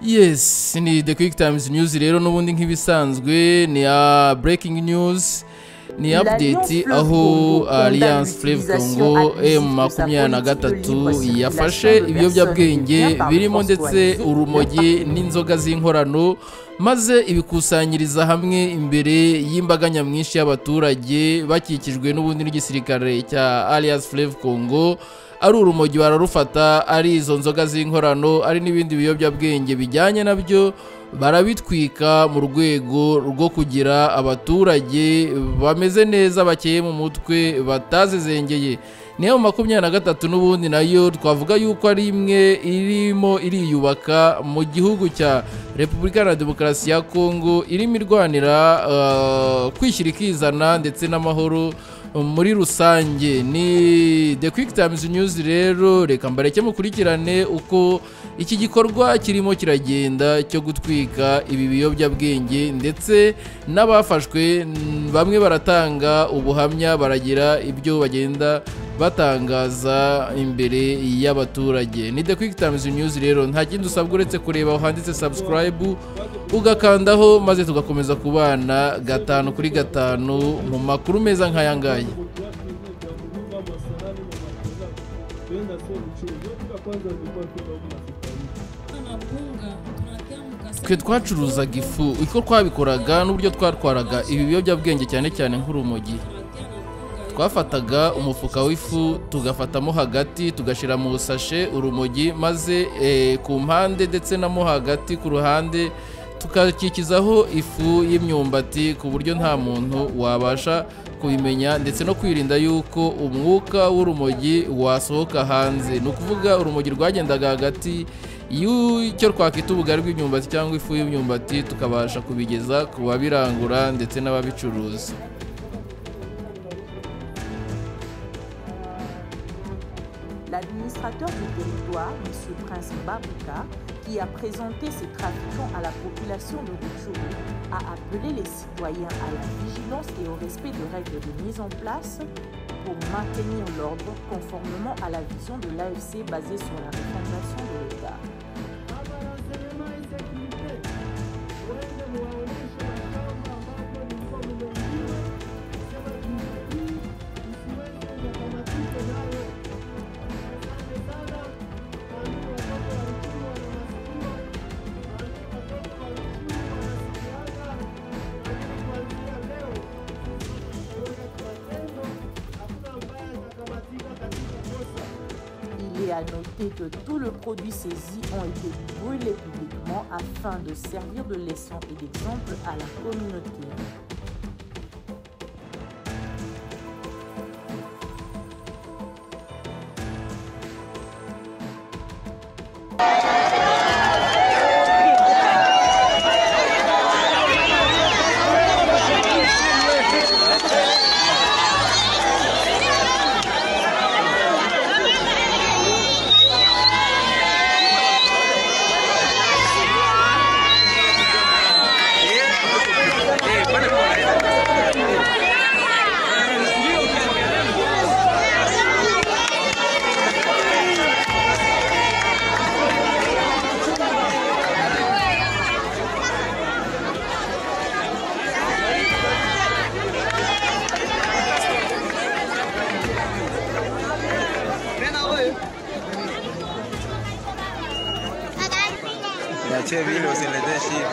Yes, ni The Quick Times News rero n'ubundi nk'ibisanzwe ni breaking news ni update aho Alliance Fleuve Congo M23 yafashe ibiyobyabwenge birimo ndetse urumogi n'inzoga z'inkorano maze ibikusanyiriza hamwe imbere y'imbaga nyamwinshi y'abaturage bakikijwe n'ubundi n'igisirikare cya Alliance Fleuve Congo. Ari urumogi bararufata, ari izo nzoga z'inkorano, ari n'ibindi biyobyabwenge bijyanye nabyo barabitwika mu rwego rwo kugira abaturage bameze neza bakeye mu mutwe batazizengeye. Niyo 23 n'ubundi nayo twavuga yuko ari imwe irimo iriyubaka mu gihugu cya Repubulika ya Demokarasi ya Kongo, irimo irwanira kwishyira ikizana ndetse n'amahoro muri rusange. Ni The Quick Times News rero, reka mbareke mukurikirane uko iki gikorwa kirimo kiragenda cyo gutwika ibi biyobyabwenge, ndetse n'abafashwe bamwe baratanga ubuhamya, baragira ibyo bagenda batangaza imbere y'abaturage. Ni The Quick Times News rero, nta kindi usabwa uretse kureba aho handitse subscribe ugakandaho, maze tugakomeza kubana 5 kuri 5 mu makuru meza nk'aya ngaya. Twe twacuruzaga ifu, uko twabikoraga n'uburyo twatwaraga ibi biyobyabwenge cyane cyane nk'urumogi. Twafataga umufuka w'ifu tugafatamo hagati tugashira mu sashe urumogi, maze ku mpande ndetse na mo hagati ku ruhande tukakikizaho ifu y'imyumbati ku buryo nta muntu wabasha kubimenya, ndetse no kwirinda yuko umwuka w'urumogi wasohoka hanze. Ni ukuvuga urumogi rwagendaga hagati y'icyo twakita ubugari bw'imyumbati cyangwa ifu y'imyumbati, tukabasha kubigeza ku babirangura ndetse n'ababicuruza. L'administrateur du territoire, M. Prince Babouka, qui a présenté ces trafiquants à la population de Rutshuru, a appelé les citoyens à la vigilance et au respect des règles de mise en place pour maintenir l'ordre conformément à la vision de l'AFC basée sur la refondation de l'État. Il est à noter que tous les produits saisis ont été brûlés publiquement afin de servir de leçon et d'exemple à la communauté. Che vino se le dé shit.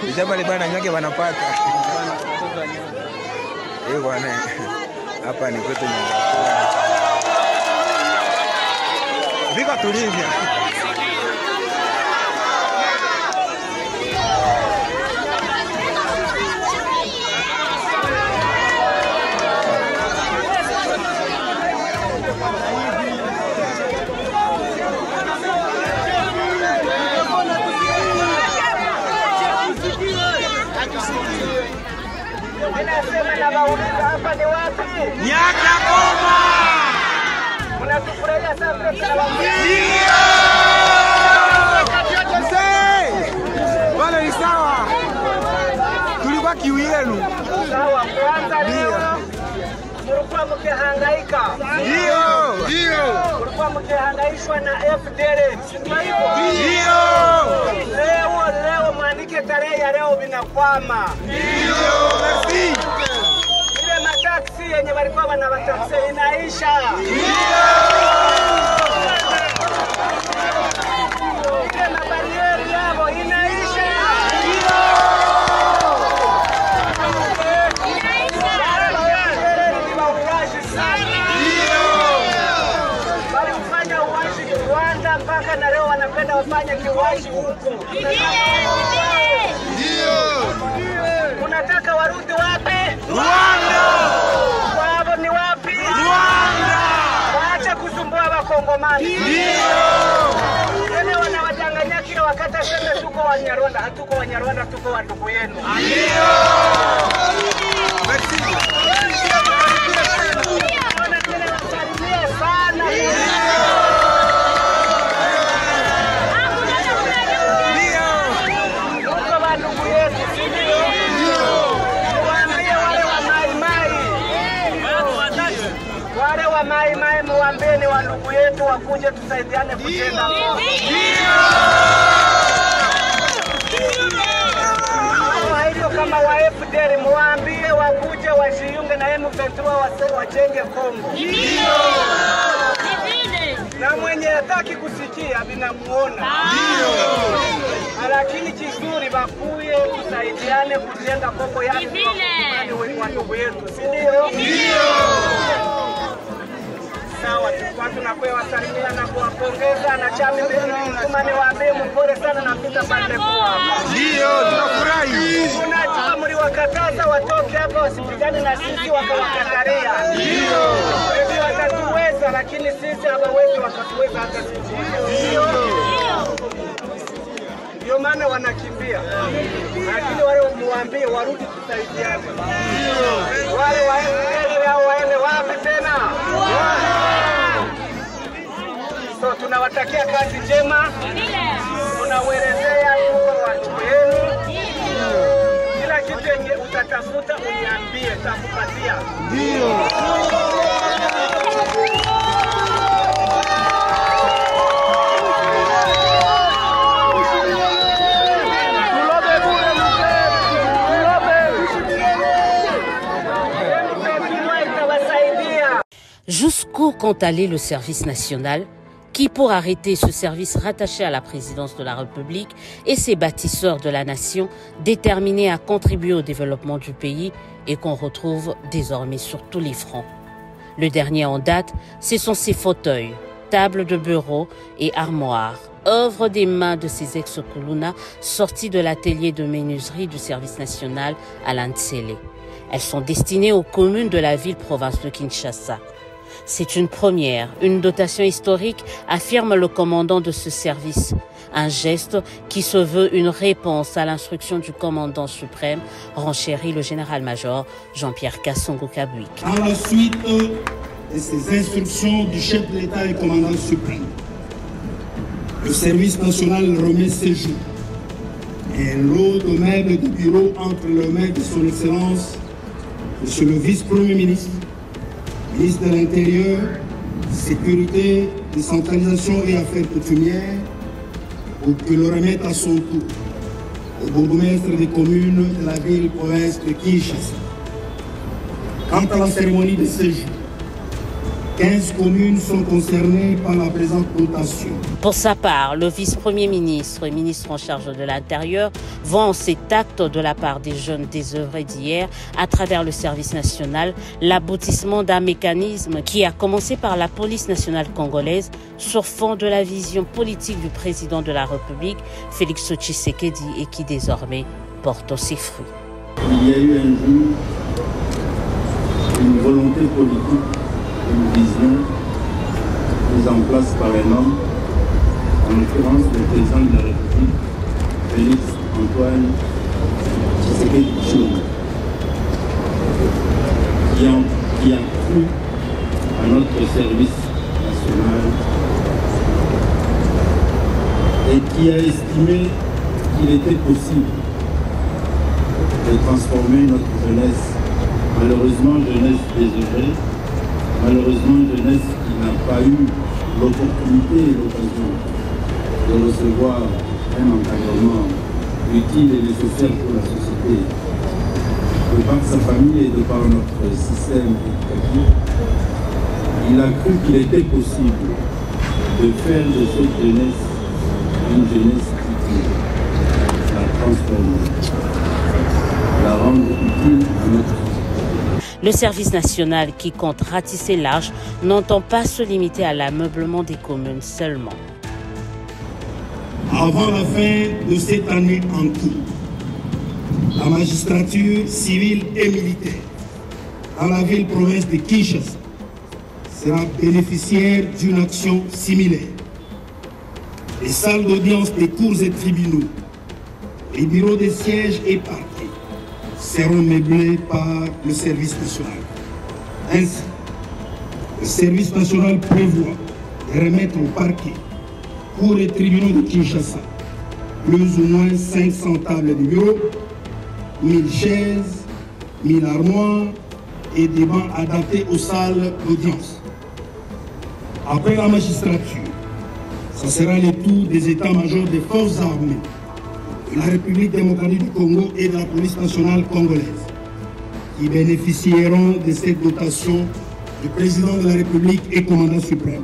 Deja pale bana nyake wanapata. Bwana hapa ni kwetu Nyangapura. Vika tulivya. Nyakagoma. Mnatufurahia sana Bwana ni sawa. Tulikuwa kiu yenu. sawa. Kwanza leo mlikuwa mkihangaika. Ndio. Mlikuwa mkihangaishwa na FDL. Sio hivyo? Ndio. Leo mwandike tarehe ya leo binakwama. Ndio. Merci. Ile mataksi yenye walikuwa wanawataksi inaisha. Ile mabarieri yao inaisha. Walifanya uwashi Rwanda mpaka na leo wanapenda wafanye kiwashi huko. Unataka warudi wapi? Rwanda. Wao ni wapi? Rwanda. Waache kusumbua Wakongomani. Tena wanawadanganya kila wakati sema tuko Wanyarwanda. Hatuko Wanyarwanda, tuko wa ndugu yenu. Wanasalimia sana. Tuko wa ndugu yetu. Wale wa Mai Mai muambeni wa ndugu yetu wakuje tusaidiane kutenda mambo. Hivyo kama wa FDL muambie wakuje wajiunge na M23 wajenge Kongo. Na mwenye hataki kusikia binamuona. Lakini kizuri bakuye tusaidiane kujenga Kongo ya wa ndugu yetu, si ndio? Sawa, tulikuwa tunakuwa wasalimia na kuwapongeza na chama kama niwaambie mpole sana na pita pale kwa. Ndio, tunafurahi. Unajua mliwakataza watoke hapa wasipigane na sisi wakawakatalia. Ndio. Ndio watatuweza lakini sisi hawawezi wakatuweza hata sisi. Ndio. Ndio maana wanakimbia. Lakini wale muambie warudi tusaidiane. Wale waende wapi tena? So tunawatakia kazi njema. Tunawelezea tuko watu wenu. Kila kitu yenye utatafuta uniambie, takupatia. Ndio. Jusqu'où compte aller le service national qui, pour arrêter ce service rattaché à la présidence de la République et ses bâtisseurs de la nation, déterminés à contribuer au développement du pays et qu'on retrouve désormais sur tous les fronts. Le dernier en date, ce sont ces fauteuils, tables de bureau et armoires, œuvre des mains de ces ex-Kuluna sortis de l'atelier de menuiserie du service national à Lantsele. Elles sont destinées aux communes de la ville-province de Kinshasa. C'est une première, une dotation historique, affirme le commandant de ce service. Un geste qui se veut une réponse à l'instruction du commandant suprême, renchérit le général-major Jean-Pierre Kassongo-Kabouik. À la suite de ces instructions du chef de l'État et commandant suprême, le service national remet ses jours et lot de meubles de bureau entre les mains de son Excellence, Monsieur le vice-premier ministre, ministre de l'Intérieur, Sécurité, Décentralisation et Affaires coutumières, pour qu'il le remette à son tour au bourgmestre des communes de la ville-province de Kinshasa. Quant à la cérémonie de séjour, 15 communes sont concernées par la présente dotation. Pour sa part, le vice-premier ministre et ministre en charge de l'Intérieur vend cet acte de la part des jeunes désœuvrés d'hier à travers le service national, l'aboutissement d'un mécanisme qui a commencé par la police nationale congolaise sur fond de la vision politique du président de la République, Félix Tshisekedi, et qui désormais porte ses fruits. Il y a eu un jour une volonté politique, une vision mise en place par un homme, en l'occurrence le président de la République, Félix Antoine Tshisekedi Tshilombo, qui a cru à notre service national et qui a estimé qu'il était possible de transformer notre jeunesse, malheureusement jeunesse désœuvrée, malheureusement jeunesse qui n'a pas eu l'opportunité et l'occasion de recevoir un encadrement utile et nécessaire pour la société. De par sa famille et de par notre système éducatif, il a cru qu'il était possible de faire de cette jeunesse une jeunesse utile, la transformer, la rendre utile à notre société. Le service national qui compte ratisser large n'entend pas se limiter à l'ameublement des communes seulement. Avant la fin de cette année en cours, la magistrature civile et militaire dans la ville-province de Kinshasa sera bénéficiaire d'une action similaire. Les salles d'audience des cours et tribunaux, les bureaux des sièges et parquets seront meublés par le service national. Ainsi, le service national prévoit de remettre au parquet, cours et tribunaux de Kinshasa, plus ou moins 500 tables de bureau, 1000 chaises, 1000 armoires et des bancs adaptés aux salles d'audience. Après la magistrature, ce sera le tour des états-majors des forces armées de la République démocratique du Congo et de la police nationale congolaise qui bénéficieront de cette dotation du président de la République et commandant suprême.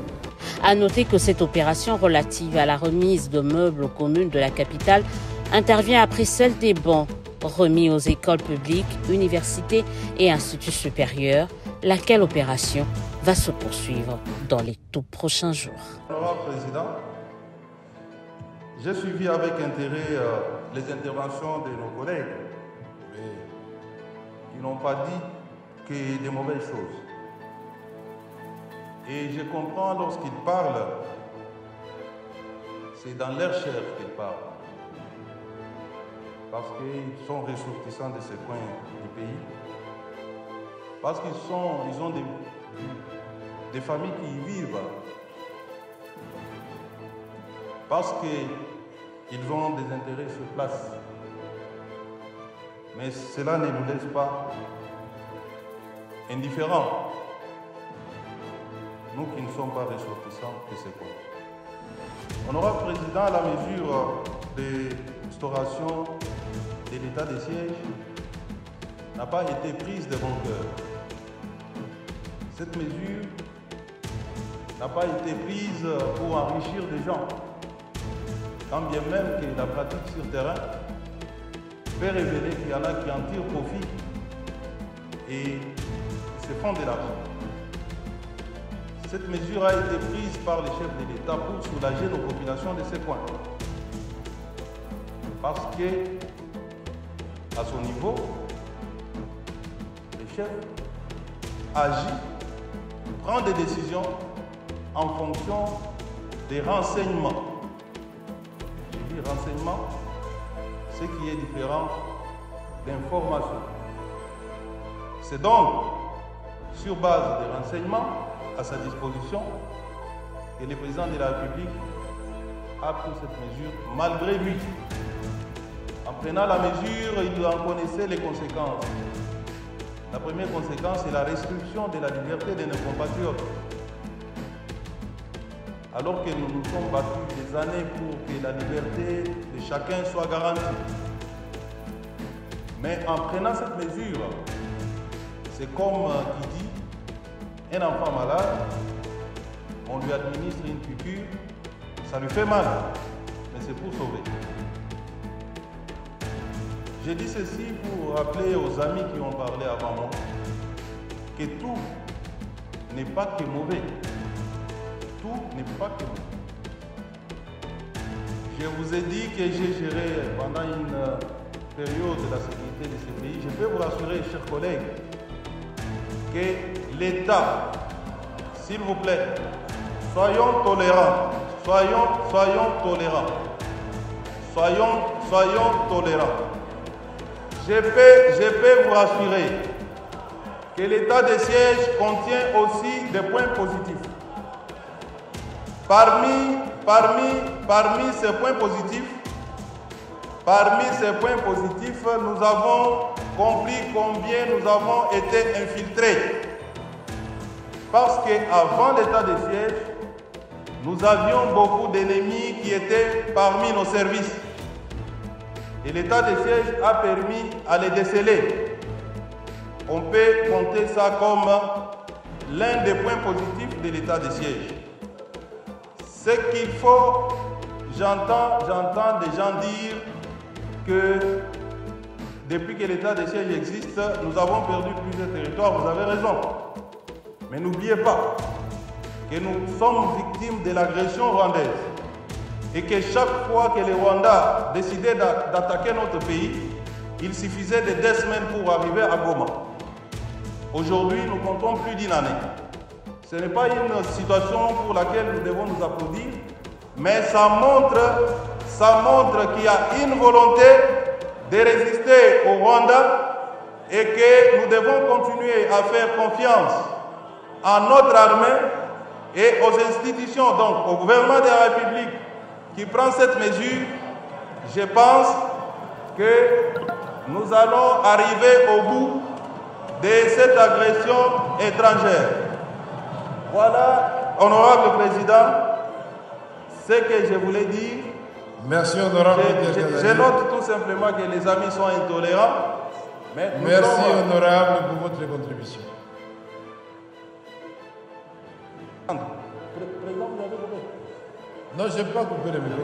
À noter que cette opération relative à la remise de meubles aux communes de la capitale intervient après celle des bancs remis aux écoles publiques, universités et instituts supérieurs, laquelle opération va se poursuivre dans les tout prochains jours. Honorable Président, j'ai suivi avec intérêt les interventions de nos collègues, mais ils n'ont pas dit que des mauvaises choses. Et je comprends lorsqu'ils parlent, c'est dans leur chair qu'ils parlent. Parce qu'ils sont ressortissants de ce coin du pays. Parce qu'ils ont des familles qui y vivent. Parce qu'ils ont des intérêts sur place. Mais cela ne nous laisse pas indifférents. Nous qui ne sommes pas ressortissants de ce coin. Honorable Président, à la mesure de l'instauration de l'état de siège n'a pas été prise de bon cœur. Cette mesure n'a pas été prise pour enrichir des gens, quand bien même que la pratique sur terrain peut révéler qu'il y en a qui en tirent profit et se font de l'argent. Cette mesure a été prise par les chefs de l'État pour soulager nos populations de ces coins. Parce que, à son niveau, le chef agit, prend des décisions en fonction des renseignements. Je dis renseignements, ce qui est différent d'information. C'est donc sur base des renseignements à sa disposition et le président de la République a pris cette mesure malgré lui. En prenant la mesure, il en connaissait les conséquences. La première conséquence est la restriction de la liberté de nos compatriotes. Alors que nous nous sommes battus des années pour que la liberté de chacun soit garantie. Mais en prenant cette mesure, c'est comme qui dit, un enfant malade, on lui administre une piqûre, ça lui fait mal, mais c'est pour sauver. J'ai dit ceci pour rappeler aux amis qui ont parlé avant moi que tout n'est pas que mauvais. Tout n'est pas que mauvais. Je vous ai dit que j'ai géré pendant une période de la sécurité de ce pays. Je peux vous rassurer, chers collègues, que l'État, s'il vous plaît, soyons tolérants, soyons tolérants, soyons tolérants. Je peux vous rassurer que l'état de siège contient aussi des points positifs. Parmi ces points positifs, nous avons compris combien nous avons été infiltrés. Parce qu'avant l'état de siège, nous avions beaucoup d'ennemis qui étaient parmi nos services. Et l'état de siège a permis à les déceler. On peut compter ça comme l'un des points positifs de l'état de siège. Ce qu'il faut, j'entends des gens dire que depuis que l'état de siège existe, nous avons perdu plusieurs territoires. Vous avez raison. Mais n'oubliez pas que nous sommes victimes de l'agression rwandaise et que chaque fois que les Rwandais décidaient d'attaquer notre pays, il suffisait de 2 semaines pour arriver à Goma. Aujourd'hui, nous comptons plus d'1 année. Ce n'est pas une situation pour laquelle nous devons nous applaudir, mais ça montre qu'il y a une volonté de résister au Rwanda et que nous devons continuer à faire confiance à notre armée et aux institutions, donc au gouvernement de la République qui prend cette mesure. Je pense que nous allons arriver au bout de cette agression étrangère. Voilà, honorable président, ce que je voulais dire. Merci, honorable. Je note tout simplement que les amis sont intolérants. Mais merci, honorable, pour votre contribution. Président, vous avez coupé? Non, je n'ai pas coupé le micro.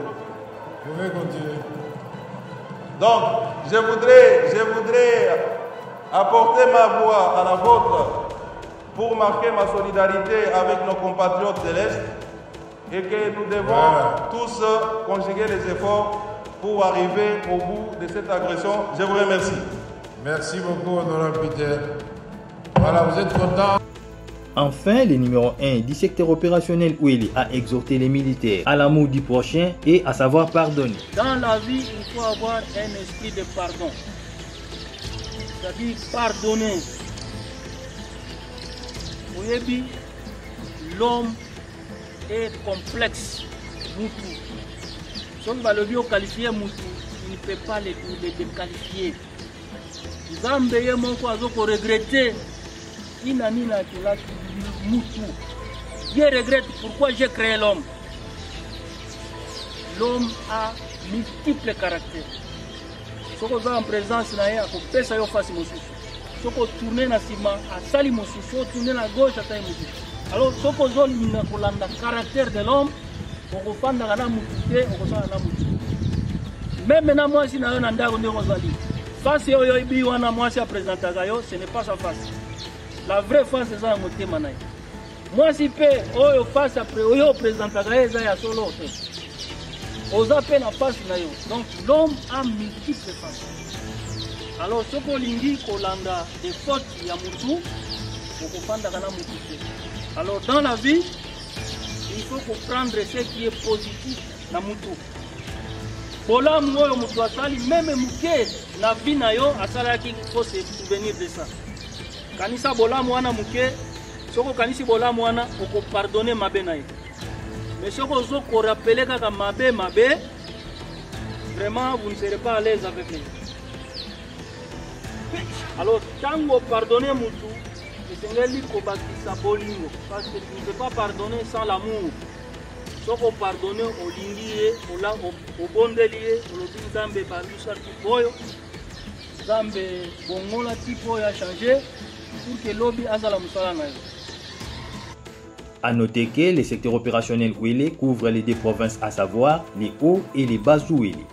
Vous pouvez continuer. Donc, je voudrais apporter ma voix à la vôtre pour marquer ma solidarité avec nos compatriotes de l'Est et que nous devons tous conjuguer les efforts pour arriver au bout de cette agression. Je vous remercie. Merci beaucoup, honorable Peter. Voilà, vous êtes content? Enfin, le numéro 1 du secteur opérationnel Ouélé a exhorté les militaires à l'amour du prochain et à savoir pardonner. Dans la vie, il faut avoir un esprit de pardon. C'est-à-dire pardonner. L'homme est complexe. Moutou. Si on va le bio qualifier Moutou, il ne peut pas le déqualifier. Zambe ye moko azoko regretter. Inanina kila Moutou. Je regrette pourquoi j'ai créé l'homme. L'homme a multiples caractères. Si on est en présence, on peut faire face à Moussou. Si on tourne na sima, à sali Moussou, si on tourne à gauche, à taille Moussou. Alors, si on a le caractère de l'homme, on peut faire na Moussou, on peut faire na Moussou. Même maintenant, moi, si on a un anda, on est Rosali. Face à Oyoibi, on a moi, si on présente à Gayo, ce n'est pas sa face. La vraie face, c'est ça, à Mouté Manaï. Moi, si je fais face après, Oyo présente à Gayo, c'est à solo. Aux appels en face, donc l'homme a multiples faces. Alors, ce qu'on dit, qu'on a des fautes, il y a Moutou, on comprend dans la Moutou. Alors, dans la vie, il faut comprendre ce qui est positif dans Moutou. Bola Mouyo Moutou Asali, même Mouké, la vie nayo, Asala qui faut se souvenir de ça. Kanisa Bola Mouana Mouké, Soko Kanisi Bola Mouana, on peut pardonner ma benaï. Mais si vous vous rappelez que Mabé, vraiment vous ne serez pas à l'aise avec lui. Alors, tant que vous pardonnez Moutou, c'est un livre qui est bolingo. Parce que vous ne pouvez pas pardonner sans l'amour. Si vous pardonnez au lingier, au bondelier, au lobby Balusa Tipoyo, Zambe Bongola Tipoyo a changé pour que le lobby Azala Moussala. A noter que le secteur opérationnel Ouélé couvre les 2 provinces, à savoir les Hauts et les Bas Ouélé.